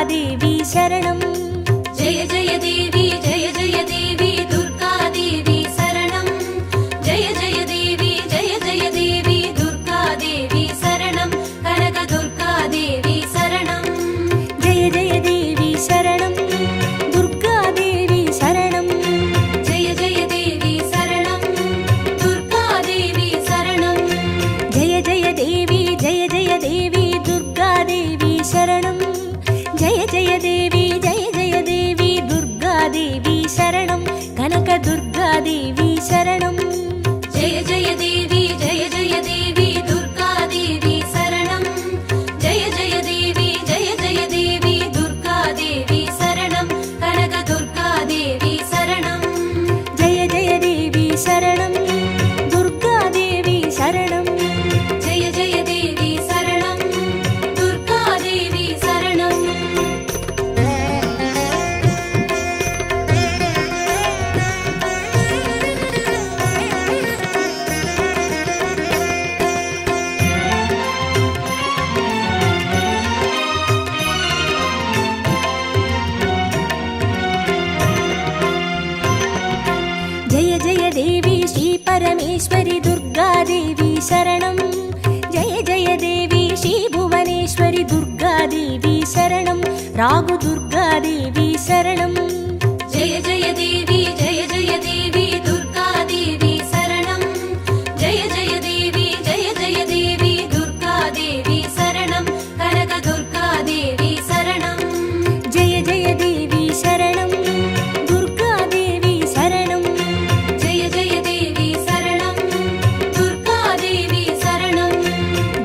देवी शरणं जय जय देवी दुर्गा देवी शरणं जय जय देवी दुर्गा देवी शरणं कनक दुर्गा देवी शरणं जय जय देवी शरणं दुर्गा देवी शरणं जय जय देवी शरणं दुर्गा देवी शरणं जय जय देवी दुर्गा देवी शरणं जय जय देवी दुर्गा देवी शरणं कनक दुर्गा देवी शरणं जय जय देवी दुर्गा देवी शरणं जय जय देवी दुर्गा देवी शरणं कनक दुर्गा देवी शरणं जय जय देवी शरणं दुर्गा देवी शरणं जय जय देवी शरणं दुर्गा देवी शरणं जय जय देवी श्री परमेश्वरी दुर्गा देवी शरणं जय जय देवी श्री भुवनेश्वरी दुर्गा देवी शरणं रागु दुर्गा देवी शरणं जय जय देवी दुर्गा देवी शरणं जय जय देवी दुर्गा देवी शरणं कनक दुर्गा देवी शरणं जय जय देवी शरणं दुर्गा देवी शरणं जय जय देवी शरणं दुर्गा देवी शरणं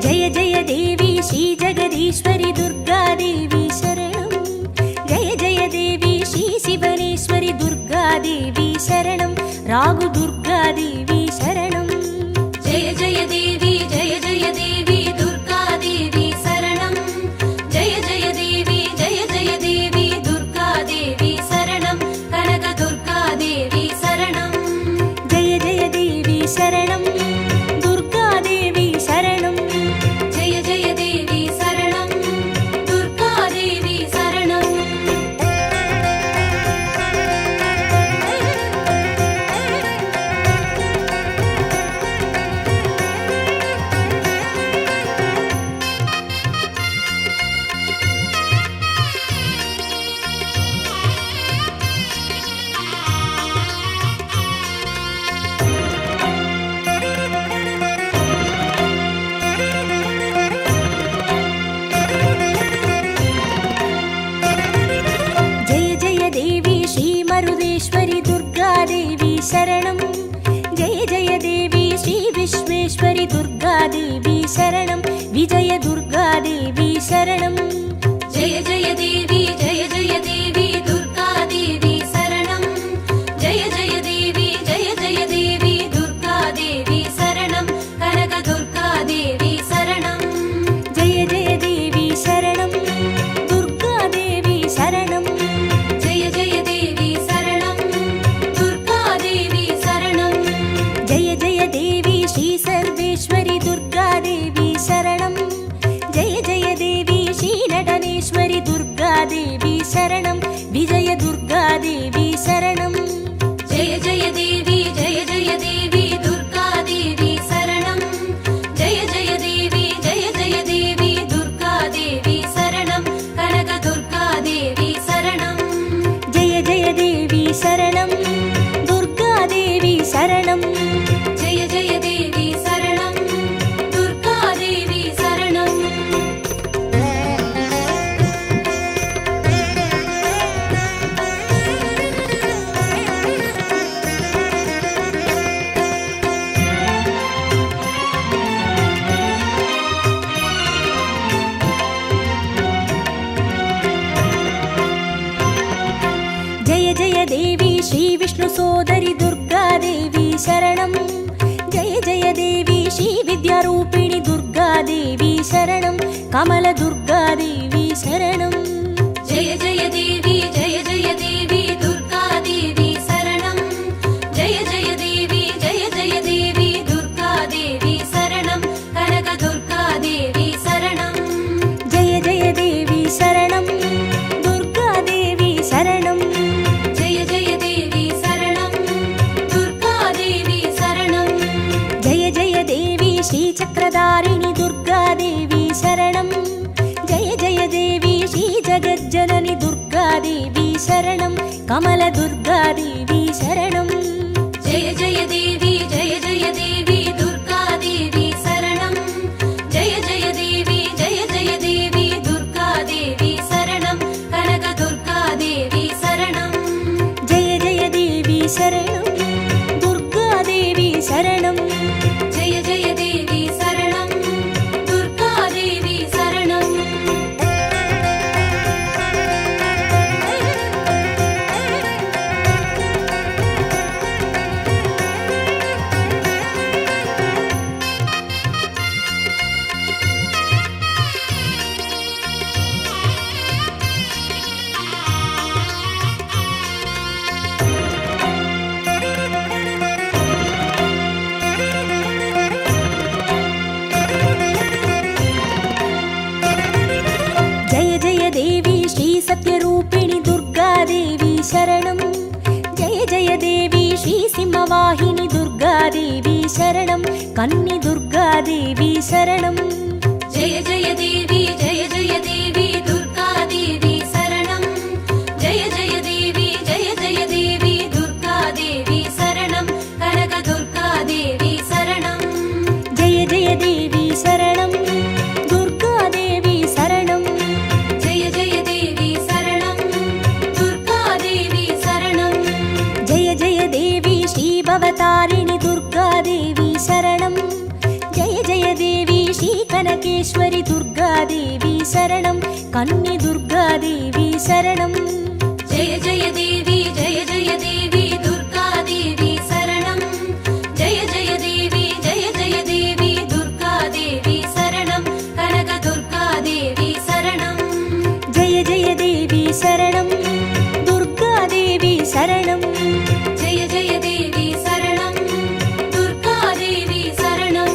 जय जय देवी श्री जगदीश्वरी दुर्गा देवी शरणं जय जय देवी श्री शिवनेश्वरी दुर्गा देवी शरणं रागु दुर्गा देवी शरणं जय जय देवी दुर्गा देवी शरणं जय जय देवी दुर्गा देवी शरणं कनक दुर्गा देवी शरणं जय जय देवी शरणं दुर्गा देवी शरणं जय जय देवी शरणं दुर्गा देवी शरणं जय जय देवी श्री मरुदेश्वरी दुर्गा देवी शरणं जय जय देवी श्री विश्वेश्वरी दुर्गा देवी शरणं विजय दुर्गा देवी शरणं जय जय देवी दुर्गा देवी शरणं जय जय देवी दुर्गा देवी शरणं कनक दुर्गा देवी शरणं जय जय देवी शरणं दुर्गा देवी शरणं जय जय देवी शरणं दुर्गा देवी शरणं जय जय देवी श्री सर्वेश्वरी दुर्गा देवी शरणं जय जय देवी श्री नटनेश्वरी दुर्गा देवी शरणं विजय दुर्गा देवी शरणं जय जय देवी दुर्गा देवी शरणं जय जय देवी दुर्गा देवी शरणं कनक दुर्गा देवी शरणं जय जय देवी शरणं दुर्गा देवी शरणं जय जय देवी शरणं दुर्गा देवी शरणं जय जय देवी श्री विष्णु सोदरी दुर्गा देवी शरणं जय जय देवी श्री विद्यारूपिणी दुर्गा देवी शरणं कमल दुर्गा देवी शरणं जय जय देवी दुर्गा देवी शरणं जय जय देवी दुर्गा देवी शरणं कनक दुर्गा देवी शरणं जय जय देवी शरणं शरणं कमलदुर्गादेवी शरणं जय जय देवी जय जय देवी दुर्गा देवी शरणं जय जय देवी दुर्गा देवी शरणं कनक दुर्गा देवी शरणं जय जय देवी शरणं दुर्गादेवी शरणं जय जय देवी शरणं दुर्गा देवी शरणं जय जय देवी श्री सत्यरूपिणि दुर्गादेवी शरणं जय जय देवी श्री सिंहवाहिनी दुर्गादेवी शरणं कन्नि दुर्गादेवी शरणं जय जय देवी दुर्गा देवी शरणं जय जय देवी दुर्गा देवी शरणं कनक दुर्गा देवी शरणं जय जय देवी शरणं दुर्गादेवी शरणं जय जय देवी शरणं दुर्गा देवी शरणं जय जय देवी श्री भवतारिणि दुर्गादेवी शरणं जय जय देवी श्री कनकेश्वरि दुर्गादेवी शरणं कन्नि दुर्गादेवी शरणं जय जय देवी दुर्गा देवी शरणं जय जय देवी दुर्गा देवी शरणं कनक दुर्गा देवी शरणं जय जय देवी शरणं दुर्गादेवी शरणं जय जय देवी शरणं दुर्गा देवी शरणं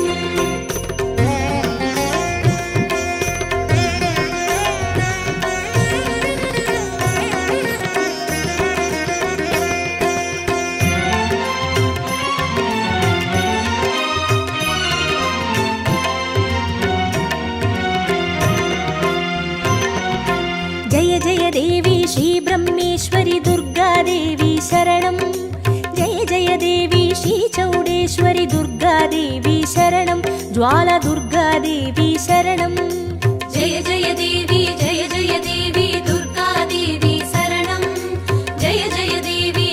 जय जय देवी श्री ब्रह्मेश्वरि दुर्गादेवी शरणं जय जय देवी श्री चौडेश्वरि दुर्गादेवी शरणं ज्वाला दुर्गादेवी शरणं जय जय देवी दुर्गा देवी शरणं जय जय देवी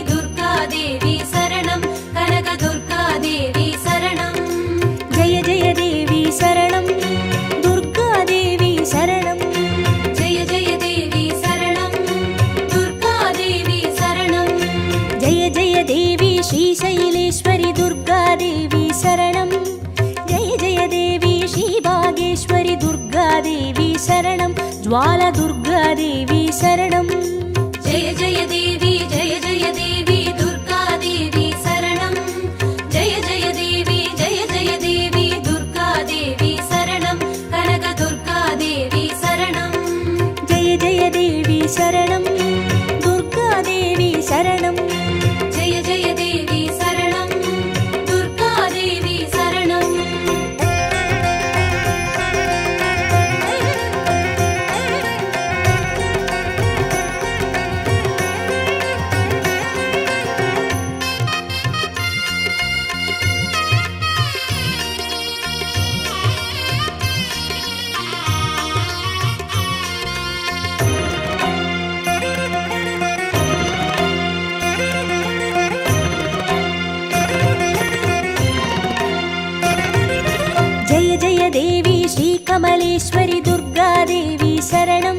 दुर्गा देवी शरणं कनक दुर्गा देवी शरणं जय जय देवी शरणं दुर्गादेवी शरणं जय जय देवी शरणं दुर्गा देवी शरणं जय जय देवी श्री शैलेश्वरि दुर्गादेवी शरणं जय जय देवी श्री भागेश्वरि दुर्गादेवी शरणं ज्वाला दुर्गादेवी शरणं जय जय देवी दुर्गा देवी शरणं जय जय देवी दुर्गा देवी शरणं कनक दुर्गा देवी शरणं जय जय देवी शरणं दुर्गादेवी शरणं जय जय देवी शरणं दुर्गा देवी शरणं जय जय देवी श्री कमलेश्वरि दुर्गादेवी शरणं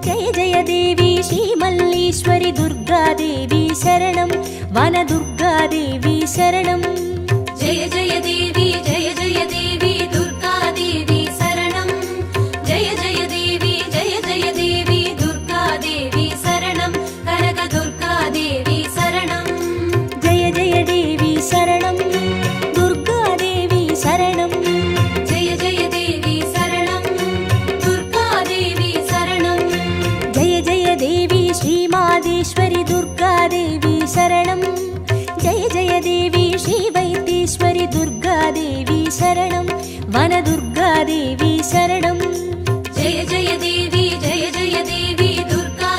जय जय देवी श्री मल्लीश्वरि दुर्गादेवी शरणं वनदुर्गादेवी शरणं जय जय देवी दुर्गा देवी शरणं जय जय देवी दुर्गा देवी शरणं कनक दुर्गा देवी शरणं जय जय देवी शरणं दुर्गादेवी शरणं जय जय देवी शरणं दुर्गा देवी शरणं जय जय देवी श्री मादेश्वरि दुर्गादेवी शरणं जय जय देवी श्री वैद्येश्वरि दुर्गादेवी शरणं वनदुर्गादेवी शरणं जय जय देवी दुर्गा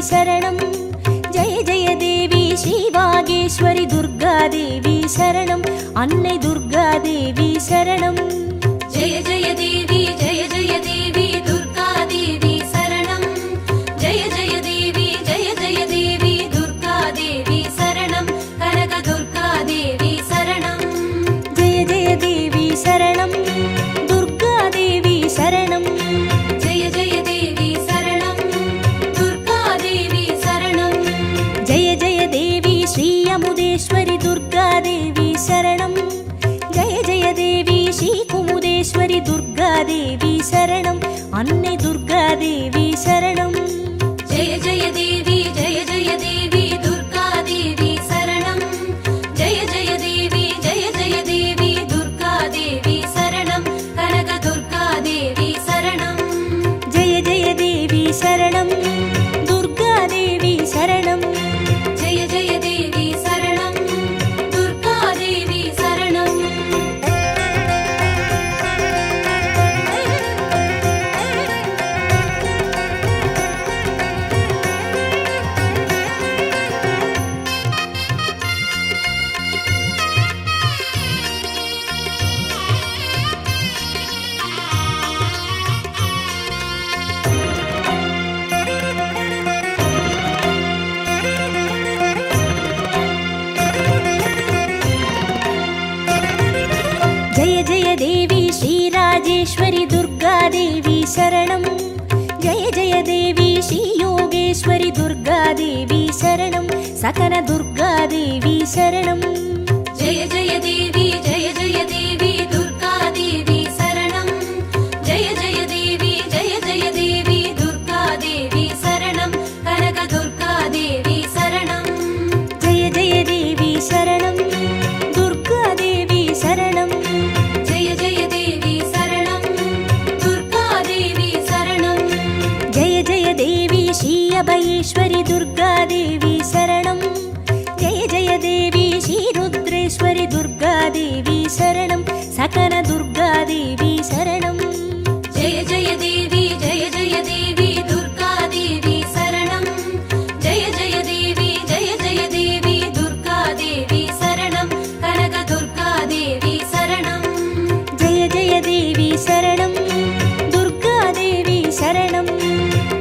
சரணம் ஜெய ஜெய தேவி ஸ்ரீ வாகேஸ்வரி துர்கா தேவி சரணம் அன்னை துர்கா தேவி சரணம் ஜெய ஜெய தேவி ஜெய ஜெய தேவி துர்கா தேவி சரணம் ஜெய ஜெய தேவி ஜெய ஜெய தேவி துர்கா தேவி சரணம் கனக துர்கா தேவி சரணம் ஜெய ஜெய தேவி சரணம் துர்கா தேவி சரணம் ஜெய ஜெய தேவி சரணம் துர்கா தேவி சரணம் ஜெய ஜெய தேவி ஸ்ரீ அமுதேஸ்வரி துர்கா தேவி சரணம் ஜெய ஜெய தேவி ஸ்ரீ குமுதேஸ்வரி துர்கா தேவி சரணம் அன்னை துர்கா தேவி சரணம் ஜெய ஜெய தேவி ஜெய ஜெய தேவி துர்கா தேவி சரணம் ஜெய ஜெய தேவி ஜெய ஜெய தேவி துர்கா தேவி சரணம் கனக துர்கா தேவி சரணம் ஜெய ஜெய தேவி சரணம் துர்கா தேவி சரணம் ஜெய ஜெய தேவி சரணம் துர்கா தேவி சரணம் ஜெய ஜெய தேவி ஸ்ரீ ராஜேஸ்வரி துர்கா தேவி சரணம் ஜெய ஜெய தேவி ஸ்ரீ யோகேஸ்வரி துர்கா தேவி சரணம் சகன துர்கா தேவி சரணம் ஜெய ஜெய தேவி ஜெய ஜெய தேவி துர்கா தேவி சரணம் ஜெய ஜெய தேவி ஜெய ஜெய தேவி துர்கா தேவி சரணம் கனக துர்கா தேவி சரணம் ஜெய ஜெய தேவி சரணம் துர்கா தேவி சரணம் ஜெய ஜெய தேவி சரணம் துர்கா தேவி சரணம் ஜெய ஜெய தேவி ஸ்ரீ அபயேஸ்வரி துர்கா தேவி சரணம் ஜெய ஜெய தேவி ஸ்ரீ ருத்ரேஸ்வரி துர்கா தேவி சரணம் சகன துர்கா தேவி சரணம் ஜெய ஜெய தேவி ஜெய ஜெய தேவி துர்கா தேவி சரணம் ஜெய ஜெய தேவி ஜெய ஜெய தேவி துர்கா தேவி சரணம் கனக துர்கா தேவி சரணம் ஜெய ஜெய தேவி சரணம் துர்கா தேவி சரணம்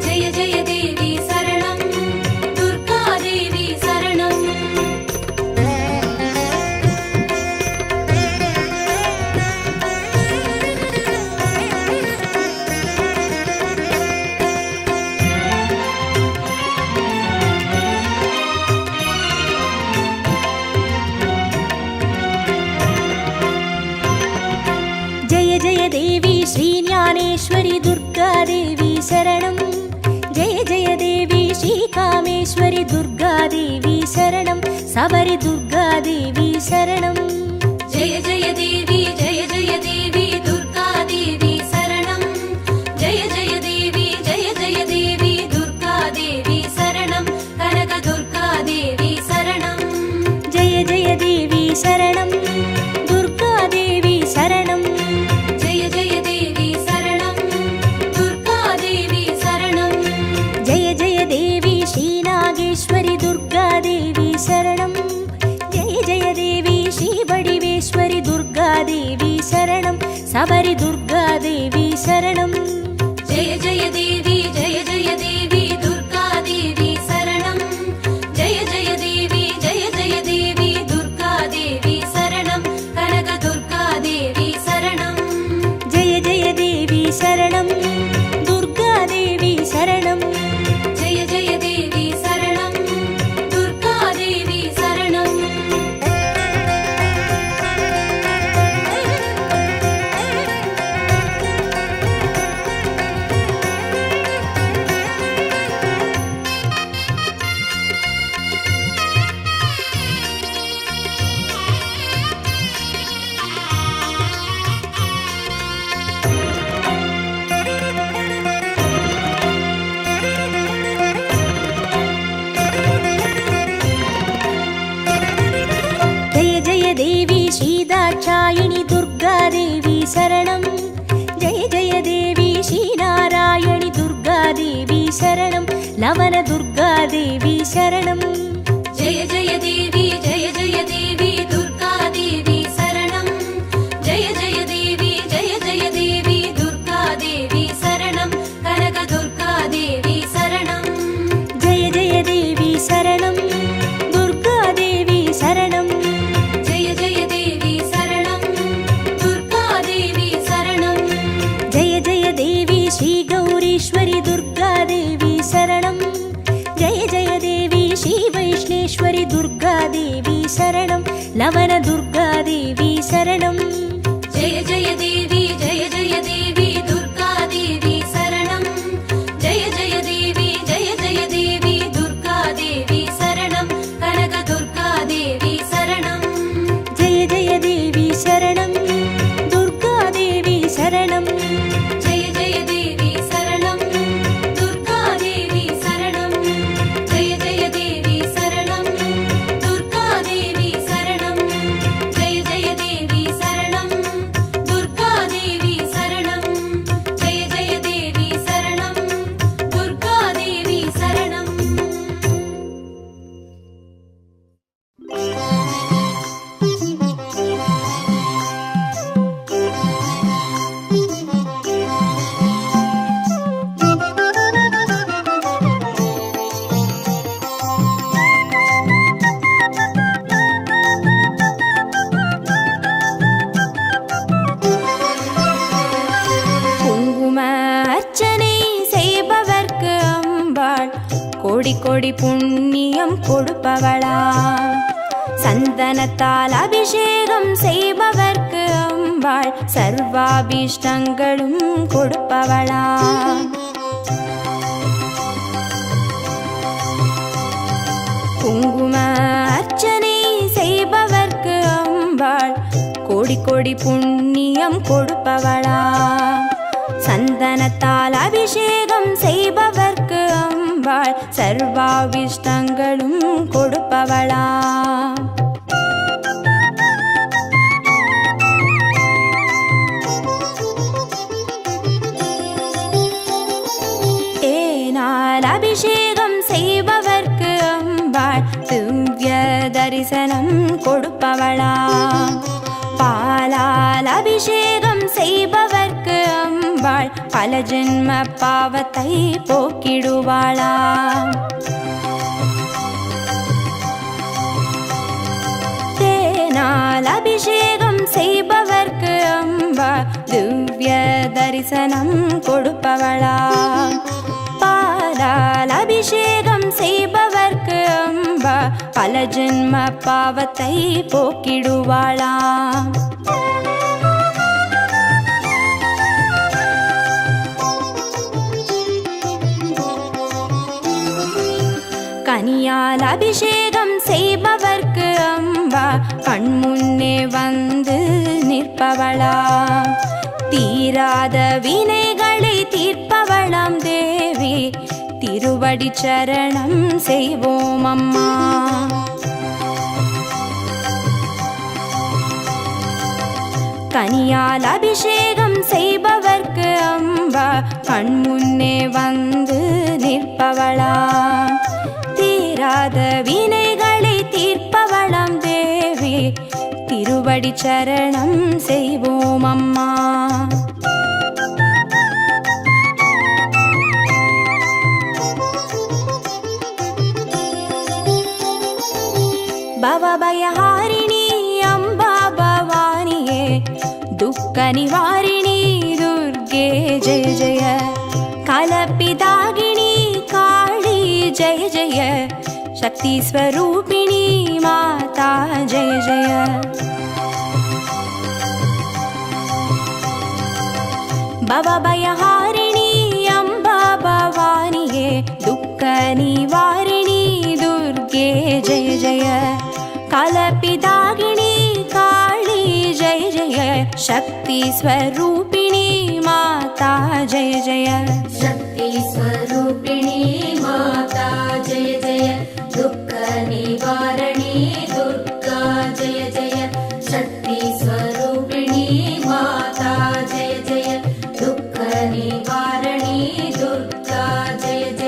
ஜெய ஜெய தேவி சரணம் துர்கா தேவி சரணம் ஜெய ஜெய தேவி ஸ்ரீ ஞானேஸ்வரி துர்கா தேவி சரணம் ஜெய ஜெய தேவி ஸ்ரீ காமேஸ்வரி துர்கா தேவி சரணம் சபரி துர்கா தேவி சரணம் ஜெய ஜெய தேவி ஜெய ஜெய தேவி துர்கா தேவி சரணம் ஜெய ஜெய தேவி ஜெய ஜெய தேவி துர்கா தேவி சரணம் கனக துர்கா தேவி சரணம் ஜெய ஜெய தேவி சரணம் துர்கா தேவி சரணம் ஜெய ஜெய தேவி சரணம் துர்கா தேவி சரணம் ஜெய ஜெய தேவி ஸ்ரீ நாகேஸ்வரி துர்கா தேவி சரணம் ஜெய ஜெய தேவி ஸ்ரீ வடிவேஸ்வரி துர்கா தேவி சரணம் சபரி துர்கா தேவி சரணம் ஜெய ஜெய தேவி ஜெய ஜெய தேவி துர்கா தேவி சரணம் ஜெய ஜெய தேவி ஜெய ஜெய தேவி துர்கா தேவி சரணம் கனக துர்கா தேவி சரணம் ஜெய ஜெய தேவி சரணம் துர்கா தேவி சரணம் ஜெய ஜெய தேவி சரணம் துர்கா தேவி சரணம் தேவி ஸ்ரீதாட்சாயினி துர்கா தேவி சரணம் ஜெய ஜெய தேவி ஸ்ரீநாராயணி துர்கா தேவி शरणं लवनदुर्गादेवी शरणं जय जय देवी दुर्गा देवी शरणं जय जय देवी दुर्गा देवी शरणं कनकदुर्गा देवी शरणं जय जय देवी शरणं दुर्गादेवी शरणं जय जय देवी शरणं दुर्गा देवी शरणं जय जय देवी श्रीगौरीश्वरि दुर्गादेवी शरणं जय जय देवी श्रीवैष्णेश्वरि दुर्गादेवी शरणं लवनदुर्गादेवी शरणं जय जय देवी दुर्गा देवी शरणं जय जय देवी दुर्गा देवी शरणं कनकदुर्गा देवी शरणं जय जय देवी शरणं दुर्गादेवी शरणं जय जय देवी शरणं दुर्गा देवी शरणं जय जय देवी शरणं दुर्गा देवी शरणं जय जय देवी शरणं दुर्गा देवी शरणं जय जय देवी शरणं दुर्गा देवी शरणं குங்கும அர்ச்சனை செய்பவர்க்கு அம்பாள் கோடி கோடி புண்ணியம் கொடுப்பவளா சந்தனத்தால் அபிஷேகம் செய்பவர்க்கு அம்பாள் சர்வாபீஷ்டங்களும் கொடுப்பவளா குங்கும அர்ச்சனை செய்பவர்க்கு அம்பாள் கோடி கோடி புண்ணியம் கொடுப்பவளா சந்தனத்தால் அபிஷேகம் செய்பவர்க்கு அம்பாள் சர்வாபிஷ்டங்களும் கொடுப்பவளா தேனால் அபிஷேகம் செய்பவர்க்கு அம்பாள் திவ்ய தரிசனம் கொடுப்பவளா பாலால் அபிஷேகம் செய்பவர்க்கு அம்பாள் பல ஜென்ம பாவத்தை போக்கிடுவாளா தேனால் அபிஷேகம் செய்பவர்க்கு அம்பாள் திவ்ய தரிசனம் கொடுப்பவளா பாலால் அபிஷேகம் செய்பவர்க்கு அம்பா பல ஜென்ம பாவத்தை போக்கிடுவாளா கனியால் அபிஷேகம் செய்பவர்க்கு அம்பா கண்முன்னே வந்து நிற்பவளா தீராத வினைகளை தீர்ப்பவளாம் தேவி திருவடி சரணம் செய்வோம் அம்மா கனியால் அபிஷேகம் செய்பவர்க்கு அம்பா கண்முன்னே வந்து நிற்பவளா தீராத வினைகளை தீர்ப்பவளாம் தேவி திருவடி சரணம் செய்வோம் அம்மா பவபயஹாரிணி அம்பா பவானியே துக்க நிவாரிணி துர்கே ஜெய ஜெய கலப்பிதாகினி காளி ஜெய ஜெய शक्ति स्वरूपिणी माता जय जय भवभयहारिणी अम्बा भवानिये दुःख निवारिणी दुर्गे जय जय कलपिदागिनी काली जय जय शक्ति स्वरूपिणी माता जय जय शक्ति स्वरूपिणी माता जय जय दुःख निवारणी दुर्गा जय जय शक्ति स्वरूपिणी माता जय जय दुःख निवारणी दुर्गा जय जय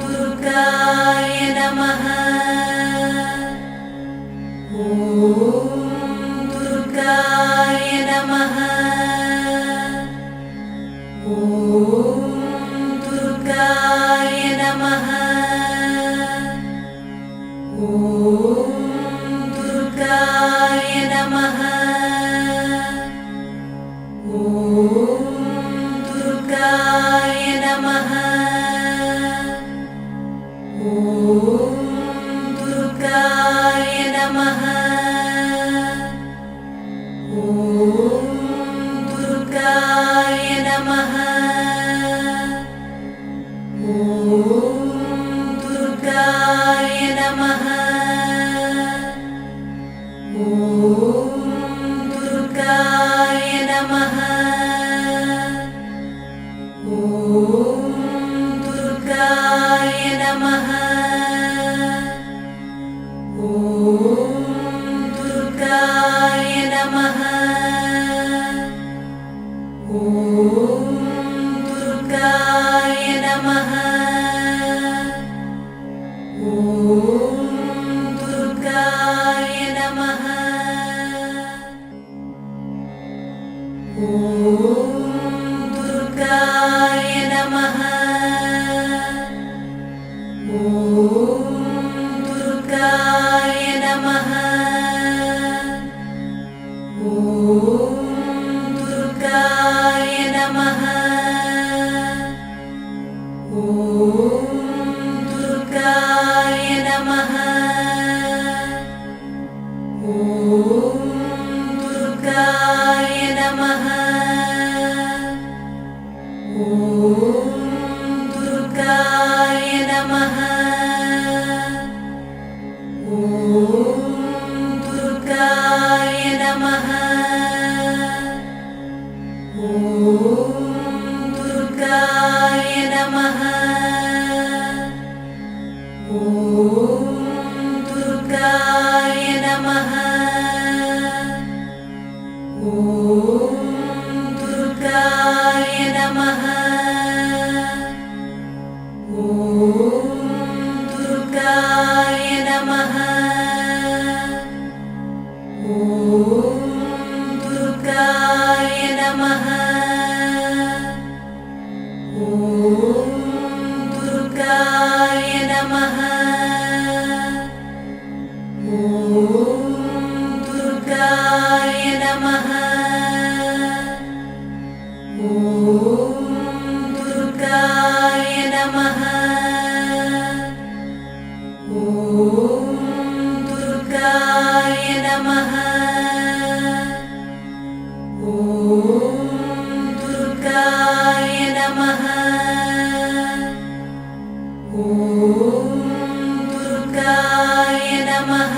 दुर्गाय नमः दुर्गाय नमः दुर्गाय नमः दुर्गाय नमः दुर्गाय नमः दुर्गाय नमः दुर्गाय नमः दुर्गाय नमः दुर्गाय नमः दुर्गाय नमः दुर्गाय नमः दुर्गाय नमः दुर्गाय नमः दुर्गाय नमः दुर्गाय नमः दुर्गाय नमः दुर्गाय नमः दुर्गाय नमः दुर्गाय नमः दुर्गाय नमः